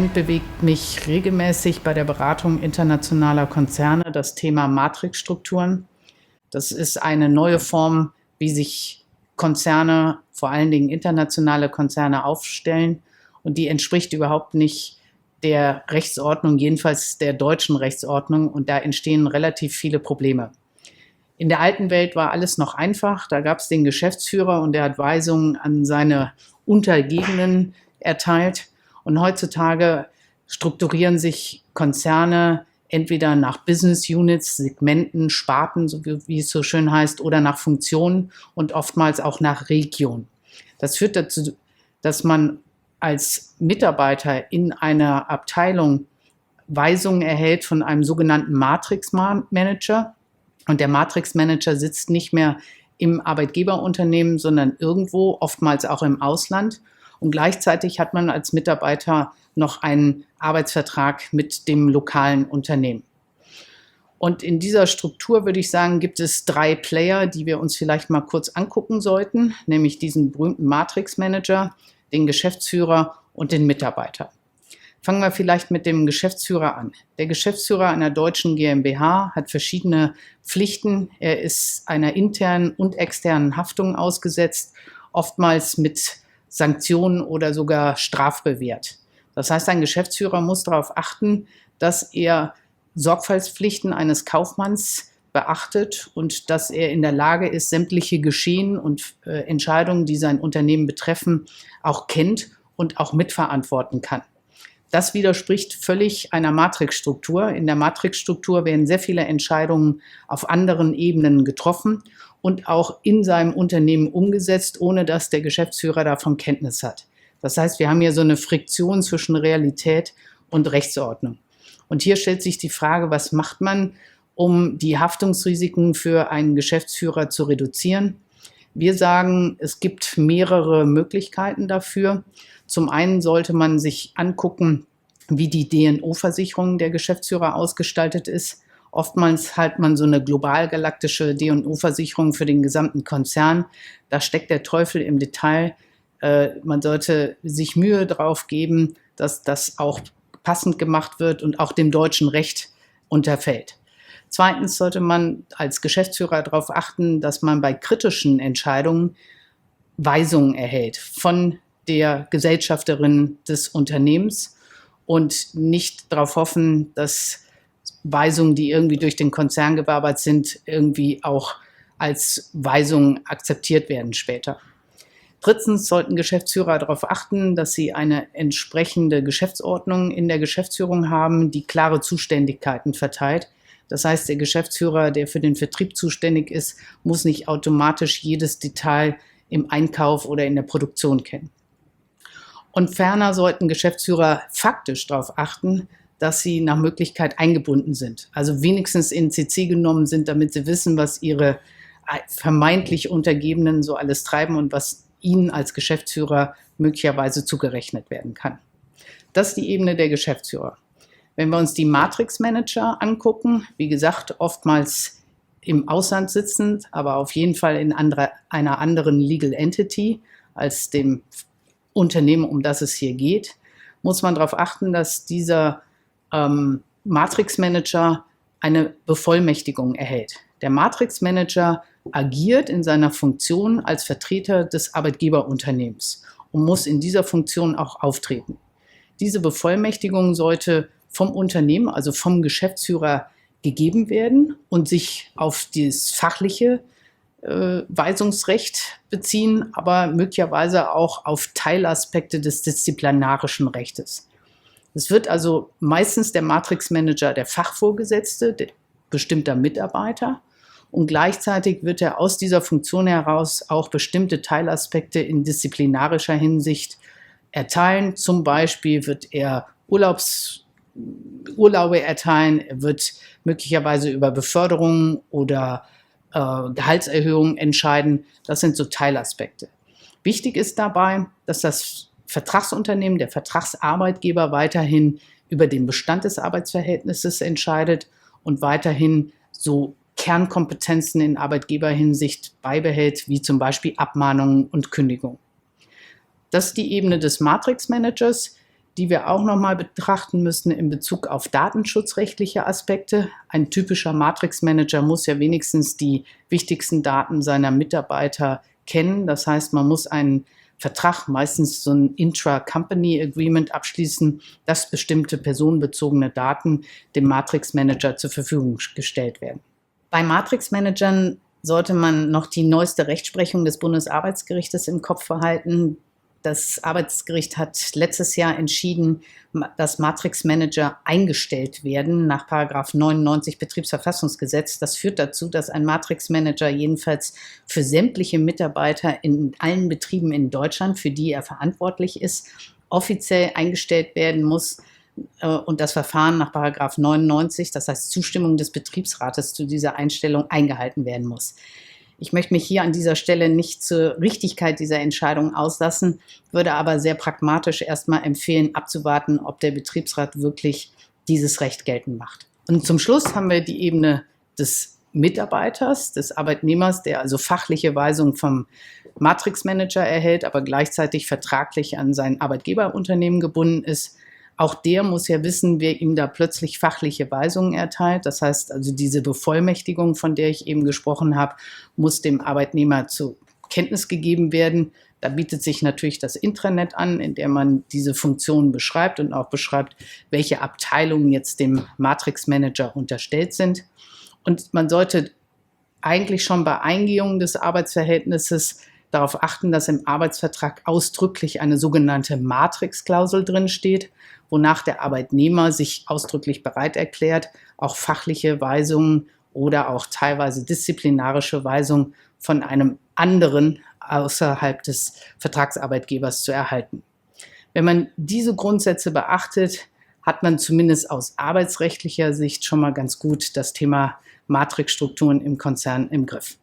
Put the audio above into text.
Moment bewegt mich regelmäßig bei der Beratung internationaler Konzerne das Thema Matrixstrukturen. Das ist eine neue Form, wie sich Konzerne, vor allen Dingen internationale Konzerne, aufstellen. Und die entspricht überhaupt nicht der Rechtsordnung, jedenfalls der deutschen Rechtsordnung. Und da entstehen relativ viele Probleme. In der alten Welt war alles noch einfach. Da gab es den Geschäftsführer und der hat Weisungen an seine Untergebenen erteilt. Und heutzutage strukturieren sich Konzerne entweder nach Business Units, Segmenten, Sparten, so wie es so schön heißt, oder nach Funktionen und oftmals auch nach Region. Das führt dazu, dass man als Mitarbeiter in einer Abteilung Weisungen erhält von einem sogenannten Matrix-Manager. Und der Matrix-Manager sitzt nicht mehr im Arbeitgeberunternehmen, sondern irgendwo, oftmals auch im Ausland. Und gleichzeitig hat man als Mitarbeiter noch einen Arbeitsvertrag mit dem lokalen Unternehmen. Und in dieser Struktur, würde ich sagen, gibt es 3 Player, die wir uns vielleicht mal kurz angucken sollten, nämlich diesen berühmten Matrix-Manager, den Geschäftsführer und den Mitarbeiter. Fangen wir vielleicht mit dem Geschäftsführer an. Der Geschäftsführer einer deutschen GmbH hat verschiedene Pflichten. Er ist einer internen und externen Haftung ausgesetzt, oftmals mit Sanktionen oder sogar strafbewehrt. Das heißt, ein Geschäftsführer muss darauf achten, dass er Sorgfaltspflichten eines Kaufmanns beachtet und dass er in der Lage ist, sämtliche Geschehen und Entscheidungen, die sein Unternehmen betreffen, auch kennt und auch mitverantworten kann. Das widerspricht völlig einer Matrixstruktur. In der Matrixstruktur werden sehr viele Entscheidungen auf anderen Ebenen getroffen und auch in seinem Unternehmen umgesetzt, ohne dass der Geschäftsführer davon Kenntnis hat. Das heißt, wir haben hier so eine Friktion zwischen Realität und Rechtsordnung. Und hier stellt sich die Frage, was macht man, um die Haftungsrisiken für einen Geschäftsführer zu reduzieren? Wir sagen, es gibt mehrere Möglichkeiten dafür. Zum einen sollte man sich angucken, wie die D&O-Versicherung der Geschäftsführer ausgestaltet ist. Oftmals hat man so eine global-galaktische D&O-Versicherung für den gesamten Konzern. Da steckt der Teufel im Detail. Man sollte sich Mühe drauf geben, dass das auch passend gemacht wird und auch dem deutschen Recht unterfällt. Zweitens sollte man als Geschäftsführer darauf achten, dass man bei kritischen Entscheidungen Weisungen erhält von der Gesellschafterin des Unternehmens und nicht darauf hoffen, dass Weisungen, die irgendwie durch den Konzern gewabert sind, irgendwie auch als Weisungen akzeptiert werden später. Drittens sollten Geschäftsführer darauf achten, dass sie eine entsprechende Geschäftsordnung in der Geschäftsführung haben, die klare Zuständigkeiten verteilt. Das heißt, der Geschäftsführer, der für den Vertrieb zuständig ist, muss nicht automatisch jedes Detail im Einkauf oder in der Produktion kennen. Und ferner sollten Geschäftsführer faktisch darauf achten, dass sie nach Möglichkeit eingebunden sind. Also wenigstens in CC genommen sind, damit sie wissen, was ihre vermeintlich Untergebenen so alles treiben und was ihnen als Geschäftsführer möglicherweise zugerechnet werden kann. Das ist die Ebene der Geschäftsführer. Wenn wir uns die Matrix-Manager angucken, wie gesagt, oftmals im Ausland sitzend, aber auf jeden Fall in einer anderen Legal Entity als dem Unternehmen, um das es hier geht, muss man darauf achten, dass dieser Matrix-Manager eine Bevollmächtigung erhält. Der Matrix-Manager agiert in seiner Funktion als Vertreter des Arbeitgeberunternehmens und muss in dieser Funktion auch auftreten. Diese Bevollmächtigung sollte vom Unternehmen, also vom Geschäftsführer, gegeben werden und sich auf das fachliche Weisungsrecht beziehen, aber möglicherweise auch auf Teilaspekte des disziplinarischen Rechtes. Es wird also meistens der Matrix-Manager der Fachvorgesetzte, der bestimmter Mitarbeiter, und gleichzeitig wird er aus dieser Funktion heraus auch bestimmte Teilaspekte in disziplinarischer Hinsicht erteilen. Zum Beispiel wird er Urlaube erteilen, er wird möglicherweise über Beförderungen oder Gehaltserhöhungen entscheiden. Das sind so Teilaspekte. Wichtig ist dabei, dass das Vertragsunternehmen, der Vertragsarbeitgeber weiterhin über den Bestand des Arbeitsverhältnisses entscheidet und weiterhin so Kernkompetenzen in Arbeitgeberhinsicht beibehält, wie zum Beispiel Abmahnungen und Kündigung. Das ist die Ebene des Matrix-Managers. die wir auch nochmal betrachten müssen in Bezug auf datenschutzrechtliche Aspekte. Ein typischer Matrix-Manager muss ja wenigstens die wichtigsten Daten seiner Mitarbeiter kennen. Das heißt, man muss einen Vertrag, meistens so ein Intra-Company-Agreement abschließen, dass bestimmte personenbezogene Daten dem Matrix-Manager zur Verfügung gestellt werden. Bei Matrix-Managern sollte man noch die neueste Rechtsprechung des Bundesarbeitsgerichtes im Kopf behalten. Das Arbeitsgericht hat letztes Jahr entschieden, dass Matrix-Manager eingestellt werden nach § 99 Betriebsverfassungsgesetz. Das führt dazu, dass ein Matrix-Manager jedenfalls für sämtliche Mitarbeiter in allen Betrieben in Deutschland, für die er verantwortlich ist, offiziell eingestellt werden muss und das Verfahren nach § 99, das heißt Zustimmung des Betriebsrates zu dieser Einstellung, eingehalten werden muss. Ich möchte mich hier an dieser Stelle nicht zur Richtigkeit dieser Entscheidung auslassen, würde aber sehr pragmatisch erstmal empfehlen, abzuwarten, ob der Betriebsrat wirklich dieses Recht geltend macht. Und zum Schluss haben wir die Ebene des Mitarbeiters, des Arbeitnehmers, der also fachliche Weisungen vom Matrix-Manager erhält, aber gleichzeitig vertraglich an sein Arbeitgeberunternehmen gebunden ist. Auch der muss ja wissen, wer ihm da plötzlich fachliche Weisungen erteilt. Das heißt also, diese Bevollmächtigung, von der ich eben gesprochen habe, muss dem Arbeitnehmer zur Kenntnis gegeben werden. Da bietet sich natürlich das Intranet an, in der man diese Funktionen beschreibt und auch beschreibt, welche Abteilungen jetzt dem Matrix-Manager unterstellt sind. Und man sollte eigentlich schon bei Eingehung des Arbeitsverhältnisses darauf achten, dass im Arbeitsvertrag ausdrücklich eine sogenannte Matrix-Klausel drin steht, wonach der Arbeitnehmer sich ausdrücklich bereit erklärt, auch fachliche Weisungen oder auch teilweise disziplinarische Weisungen von einem anderen außerhalb des Vertragsarbeitgebers zu erhalten. Wenn man diese Grundsätze beachtet, hat man zumindest aus arbeitsrechtlicher Sicht schon mal ganz gut das Thema Matrixstrukturen im Konzern im Griff.